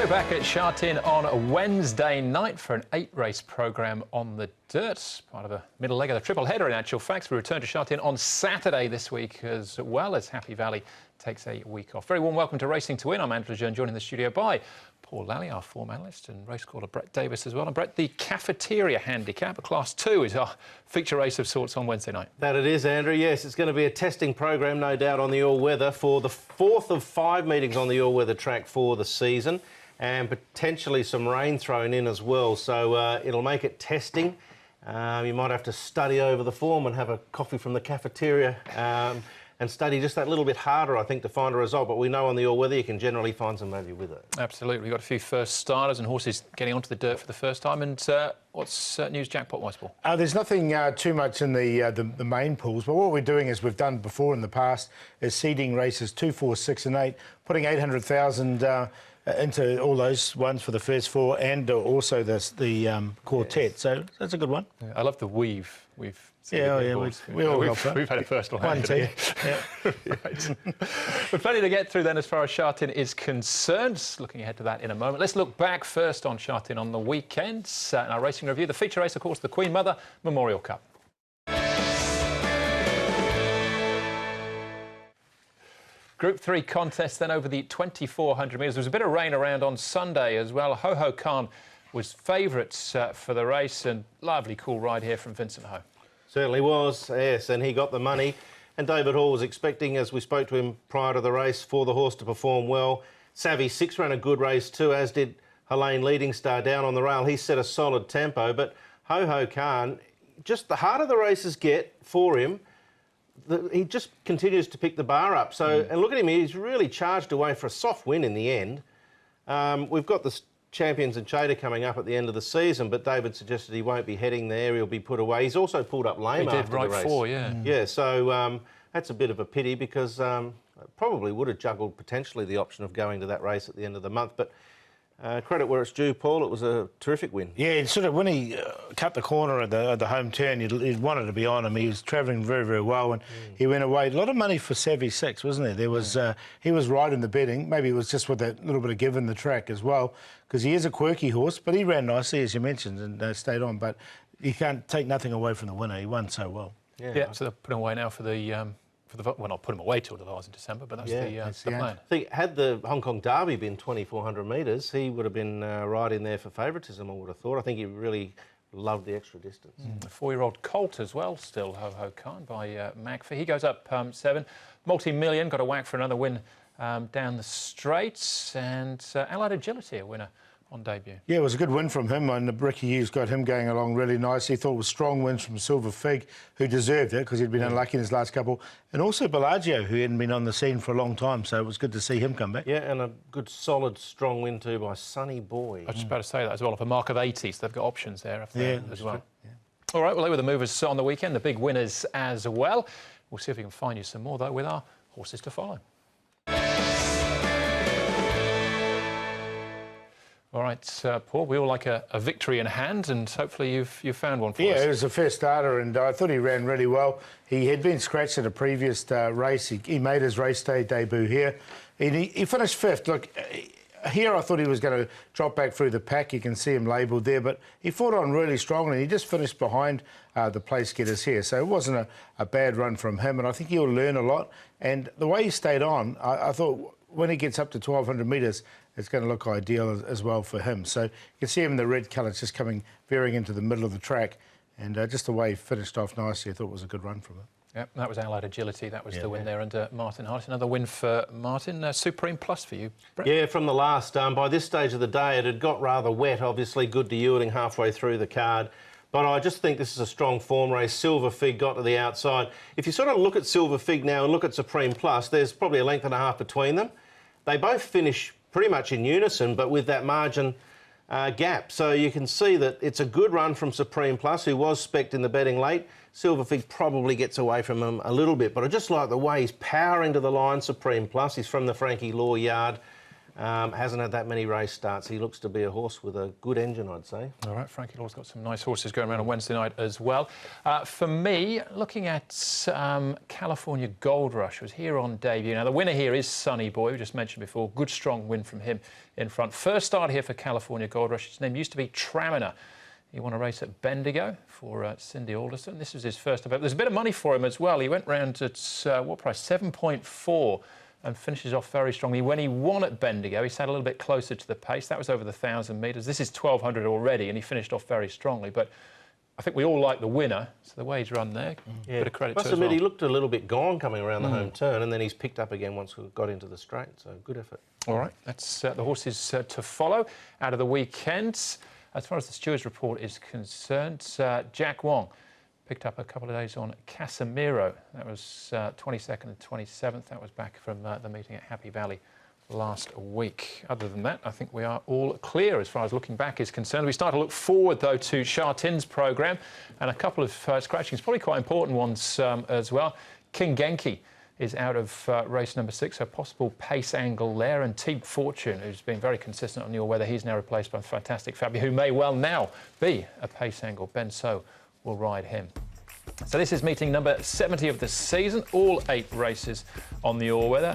We're back at Sha Tin on a Wednesday night for an 8-race programme on the dirt, part of a middle leg of the triple header in actual facts. We return to Sha Tin on Saturday this week, as well as Happy Valley takes a week off. Very warm welcome to Racing to Win. I'm Andrew Jones, joined in the studio by Paul Lally, our form analyst, and race caller Brett Davis as well. And Brett, the Cafeteria Handicap, a Class 2, is our feature race of sorts on Wednesday night. That it is, Andrew. Yes, it's going to be a testing program, no doubt, on the all-weather for the 4th of 5 meetings on the all-weather track for the season, and potentially some rain thrown in as well. So it'll make it testing. You might have to study over the form and have a coffee from the cafeteria and study just that little bit harder, I think, to find a result. But we know on the all-weather you can generally find some value with it. Absolutely. We've got a few first starters and horses getting onto the dirt for the first time. And what's news jackpot-wise, Paul? There's nothing too much in the main pools, but what we're doing, as we've done before in the past, is seeding races 2, 4, 6 and 8, putting 800,000 into all those ones for the first 4, and also the quartet. Yes. So that's a good one. Yeah, I love the weave. We've we all help. We've had a personal hand. 1, 2. Yeah. Right. But plenty to get through then as far as Sha Tin is concerned. Looking ahead to that in a moment. Let's look back first on Sha Tin on the weekend. In our racing review, the feature race, of course, the Queen Mother Memorial Cup. Group 3 contest then over the 2,400 metres. There was a bit of rain around on Sunday as well. Ho Ho Khan was favourites for the race, and lovely cool ride here from Vincent Ho. Certainly was, yes, and he got the money. And David Hall was expecting, as we spoke to him prior to the race, for the horse to perform well. Savvy 6 ran a good race too, as did Helene Leading Star down on the rail. He set a solid tempo, but Ho Ho Khan, just the harder the races get for him, he just continues to pick the bar up. So, and look at him, he's really charged away for a soft win in the end. We've got the Champions and Chater coming up at the end of the season, but David suggested he won't be heading there. He'll be put away. He's also pulled up lame after the race. He did, right 4, yeah. Yeah, so that's a bit of a pity, because probably would have juggled potentially the option of going to that race at the end of the month. But credit where it's due, Paul, it was a terrific win. Yeah, sort of when he cut the corner at the home turn, he wanted to be on him. He was travelling very, very well, and he went away. A lot of money for Savvy 6, wasn't there? There was he was right in the betting. Maybe it was just with that little bit of give in the track as well, because he is a quirky horse, but he ran nicely, as you mentioned, and stayed on. But you can't take nothing away from the winner. He won so well. Yeah, so they're putting away now for the... well, not put him away till the Vase in December, but that's the plan. I think had the Hong Kong Derby been 2,400 metres, he would have been right in there for favouritism, I would have thought. I think he really loved the extra distance. A 4-year-old colt as well, still, Ho Ho Khan, by Magfa. He goes up 7. Multi-million, got a whack for another win down the straights. And Allied Agility, a winner on debut. Yeah, it was a good win from him, and Ricky Hughes got him going along really nicely. Thought it was strong wins from Silver Fig, who deserved it because he'd been unlucky in his last couple, and also Bellagio, who hadn't been on the scene for a long time, so it was good to see him come back. Yeah, and a good, solid, strong win too by Sunny Boy. I was just about to say that as well, off a mark of 80, so they've got options there as well. Yeah. All right, well, they were the movers on the weekend, the big winners as well. We'll see if we can find you some more, though, with our horses to follow. All right, Paul, we all like a victory in hand, and hopefully you've found one for us. Yeah, it was the first starter, and I thought he ran really well. He had been scratched at a previous race. He made his race day debut here. And he finished 5th. Look, here I thought he was going to drop back through the pack. You can see him labelled there, but he fought on really strongly. He just finished behind the place getters here, so it wasn't a bad run from him, and I think he'll learn a lot. And the way he stayed on, I thought when he gets up to 1,200 metres, it's going to look ideal as well for him. So you can see him in the red colours just veering into the middle of the track, and just the way he finished off nicely, I thought was a good run from him. Yep, that was Allied Agility. That was the win there under Martin Hart. Another win for Martin. Supreme Plus for you, Brett. Yeah, from the last. By this stage of the day, it had got rather wet, obviously. Good to yielding halfway through the card. But I just think this is a strong form race. Silver Fig got to the outside. If you sort of look at Silver Fig now and look at Supreme Plus, there's probably a length and a half between them. They both finish pretty much in unison, but with that margin gap. So you can see that it's a good run from Supreme Plus, who was specced in the betting late. Silver Fig probably gets away from him a little bit, but I just like the way he's powering to the line, Supreme Plus. He's from the Frankie Law yard. Hasn't had that many race starts. He looks to be a horse with a good engine, I'd say. All right, Frankie Law's got some nice horses going around on Wednesday night as well. For me, looking at California Gold Rush, was here on debut. Now, the winner here is Sonny Boy, we just mentioned before. Good, strong win from him in front. First start here for California Gold Rush. His name used to be Traminer. He won a race at Bendigo for Cindy Alderson. This was his first event. There's a bit of money for him as well. He went round at, what price? 7.4. And finishes off very strongly. When he won at Bendigo, he sat a little bit closer to the pace. That was over the 1,000 metres. This is 1,200 already, and he finished off very strongly. But I think we all like the winner, so the way he's run there, bit of credit to him as well. He looked a little bit gone coming around the home turn, and then he's picked up again once we got into the straight, so good effort. All right, that's the horses to follow out of the weekend. As far as the stewards' report is concerned, Jack Wong picked up a couple of days on Casemiro. That was 22nd and 27th. That was back from the meeting at Happy Valley last week. Other than that, I think we are all clear as far as looking back is concerned. We start to look forward, though, to Sha Tin's programme and a couple of scratchings, probably quite important ones as well. King Genki is out of race number 6, so possible pace angle there. And Teague Fortune, who's been very consistent on the all-weather, he's now replaced by Fantastic Fabio, who may well now be a pace angle. Ben So will ride him. So this is meeting number 70 of the season, all 8 races on the all-weather.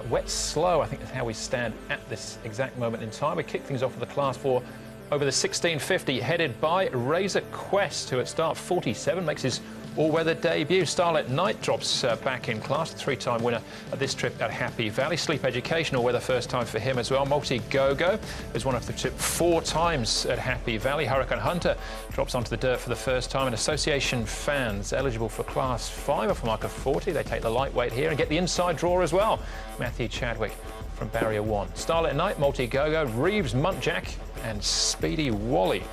Wet slow, I think, is how we stand at this exact moment in time. We kick things off with the Class 4 over the 1650, headed by Razor Quest, who at start 47 makes his all-weather debut. Starlit Night drops back in class, 3-time winner at this trip at Happy Valley. Sleep Education, all-weather first time for him as well. Multi Go-Go is one of the trip 4 times at Happy Valley. Hurricane Hunter drops onto the dirt for the first time. And Association Fans eligible for Class 5 off a mark of 40. They take the lightweight here and get the inside draw as well. Matthew Chadwick from Barrier 1. Starlit Night, Multi Go-Go, Reeves, Muntjac and Speedy Wally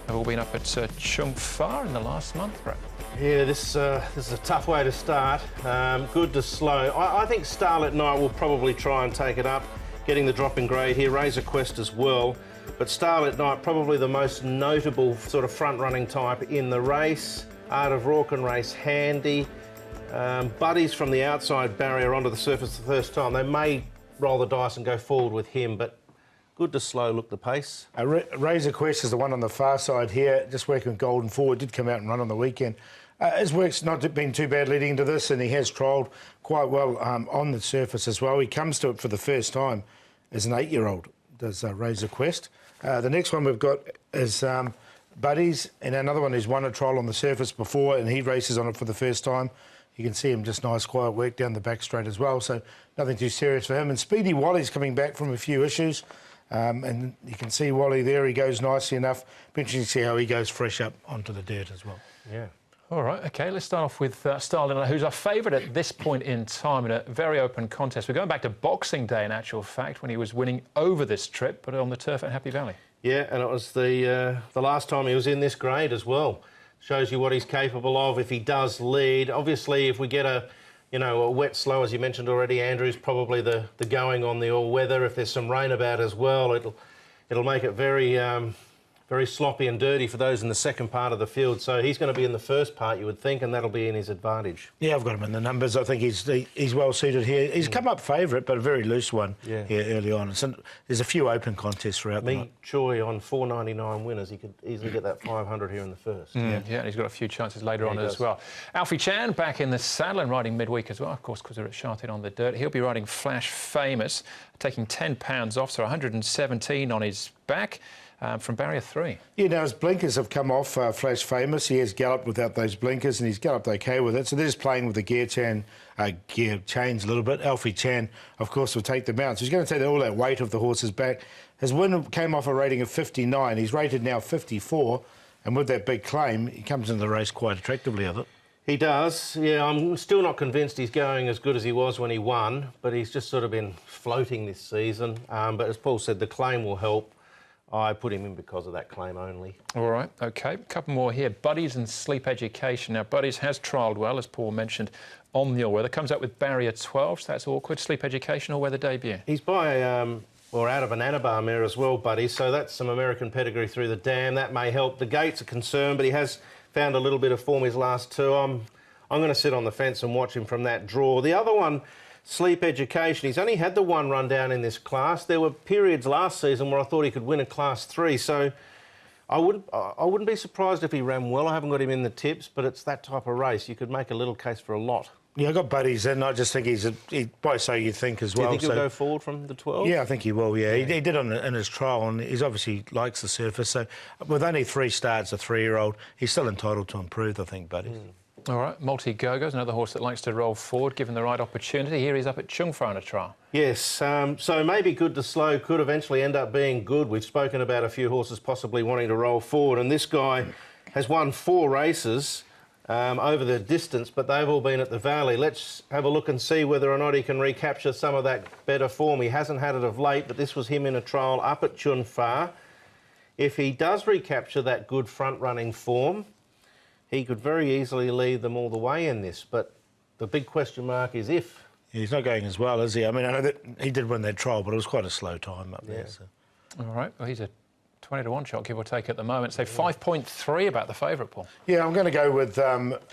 have all been up at Chung Fa in the last month, Brett. Yeah, this is a tough way to start. Good to slow. I think Starlit Night will probably try and take it up, getting the drop in grade here. Razor Quest as well. But Starlit Night, probably the most notable sort of front-running type in the race. Art of Rorken race handy. Buddies from the outside barrier onto the surface the first time. They may roll the dice and go forward with him, but good to slow look the pace. Razor Quest is the one on the far side here, just working with Golden Forward. Did come out and run on the weekend. His work's not been too bad leading into this, and he has trialled quite well on the surface as well. He comes to it for the first time as an 8-year-old, does Razor Quest. The next one we've got is Buddies, and another one who's won a trial on the surface before, and he races on it for the first time. You can see him just nice, quiet work down the back straight as well, so nothing too serious for him. And Speedy Wally's coming back from a few issues, and you can see Wally there. He goes nicely enough. Be interesting to see how he goes fresh up onto the dirt as well. Yeah. All right, OK, let's start off with Starlit, who's our favourite at this point in time in a very open contest. We're going back to Boxing Day, in actual fact, when he was winning over this trip, but on the turf at Happy Valley. Yeah, and it was the last time he was in this grade as well. Shows you what he's capable of if he does lead. Obviously, if we get a wet slow, as you mentioned already, Andrew's probably the going on the all-weather. If there's some rain about as well, it'll make it very very sloppy and dirty for those in the second part of the field. So he's going to be in the first part, you would think, and that'll be in his advantage. Yeah, I've got him in the numbers. I think he's well suited here. He's come up favourite, but a very loose one here early on. So there's a few open contests throughout the night. Choi on 4.99 winners. He could easily get that 500 here in the first. Yeah, and he's got a few chances later on as well. Alfie Chan back in the saddle and riding midweek as well, of course, because they're at Sha Tin on the dirt. He'll be riding Flash Famous, taking 10 pounds off, so 117 on his back. From Barrier 3. Yeah, now his blinkers have come off, Flash Famous. He has galloped without those blinkers and he's galloped OK with it. So they're just playing with the gear chains a little bit. Alfie Chan, of course, will take the bounce. He's going to take all that weight of the horse's back. His win came off a rating of 59. He's rated now 54. And with that big claim, he comes into the race quite attractively of it. He does, yeah. I'm still not convinced he's going as good as he was when he won, but he's just sort of been floating this season. But as Paul said, the claim will help. I put him in because of that claim only. All right, OK. A couple more here. Buddies and Sleep Education. Now, Buddies has trialled well, as Paul mentioned, on the all-weather. Comes up with Barrier 12, so that's awkward. Sleep Education, all-weather debut. He's by, or out of an Anabar mare as well, Buddies, so that's some American pedigree through the dam. That may help. The gates are concerned, but he has found a little bit of form his last two. I'm going to sit on the fence and watch him from that draw. The other one, Sleep Education. He's only had the one run down in this class. There were periods last season where I thought he could win a Class 3, so I wouldn't be surprised if he ran well. I haven't got him in the tips, but it's that type of race. You could make a little case for a lot. Yeah, I got buddies in. I just think by so you think as well. Do you think he'll go forward from the 12? Yeah, I think he will, yeah. He did in his trial, and he's obviously likes the surface. So with only 3 starts, a 3-year-old, he's still entitled to improve, I think, buddies. All right, Multi-Gogo's another horse that likes to roll forward, given the right opportunity. Here he's up at Chungfa in a trial. Yes, so maybe Good to Slow could eventually end up being good. We've spoken about a few horses possibly wanting to roll forward, and this guy has won 4 races over the distance, but they've all been at the Valley. Let's have a look and see whether or not he can recapture some of that better form. He hasn't had it of late, but this was him in a trial up at Chungfa. If he does recapture that good front-running form, he could very easily lead them all the way in this, but the big question mark is if. Yeah, he's not going as well, is he? I mean, I know that he did win that trial, but it was quite a slow time up there. So. All right, well, he's a 20-to-1 shot, give or take, at the moment. So 5.3 about the favourite, Paul. Yeah, I'm going to go with...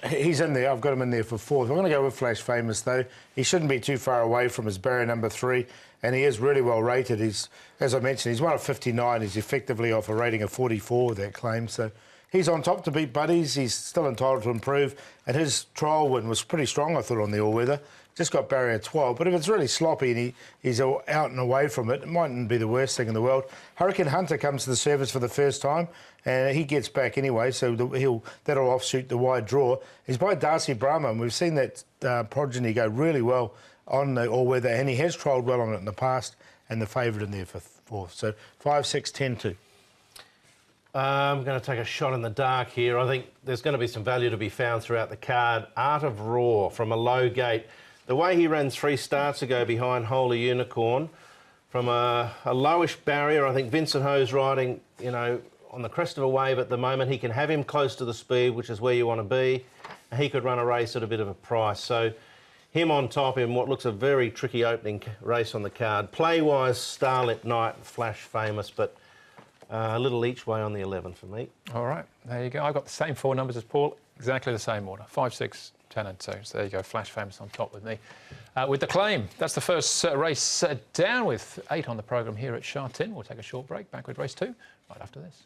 he's in there. I've got him in there for 4th. I'm going to go with Flash Famous, though. He shouldn't be too far away from his barrier number 3, and he is really well rated. He's, as I mentioned, he's 1 of 59. He's effectively off a rating of 44 with that claim, so... He's on top to beat buddies. He's still entitled to improve. And his trial win was pretty strong, I thought, on the all-weather. Just got barrier 12. But if it's really sloppy and he's out and away from it, it mightn't be the worst thing in the world. Hurricane Hunter comes to the surface for the first time, and he gets back anyway, so that'll offshoot the wide draw. He's by Darcy Brahma, and we've seen that progeny go really well on the all-weather, and he has trialled well on it in the past, and the favourite in there for 4th. So 5, 6, 10, 2. I'm going to take a shot in the dark here. I think there's going to be some value to be found throughout the card. Art of Raw from a low gate. The way he ran 3 starts ago behind Holy Unicorn, from a lowish barrier, I think Vincent Ho's riding, you know, on the crest of a wave at the moment. He can have him close to the speed, which is where you want to be. He could run a race at a bit of a price. So him on top in what looks a very tricky opening race on the card. Play-wise, Starlit Night, Flash Famous, but... a little each way on the 11 for me. All right, there you go. I've got the same 4 numbers as Paul, exactly the same order. 5, 6, 10 and 2. So there you go, Flash Famous on top with me. With the claim, that's the first race down with 8 on the programme here at Sha Tin. We'll take a short break, back with race 2 right after this.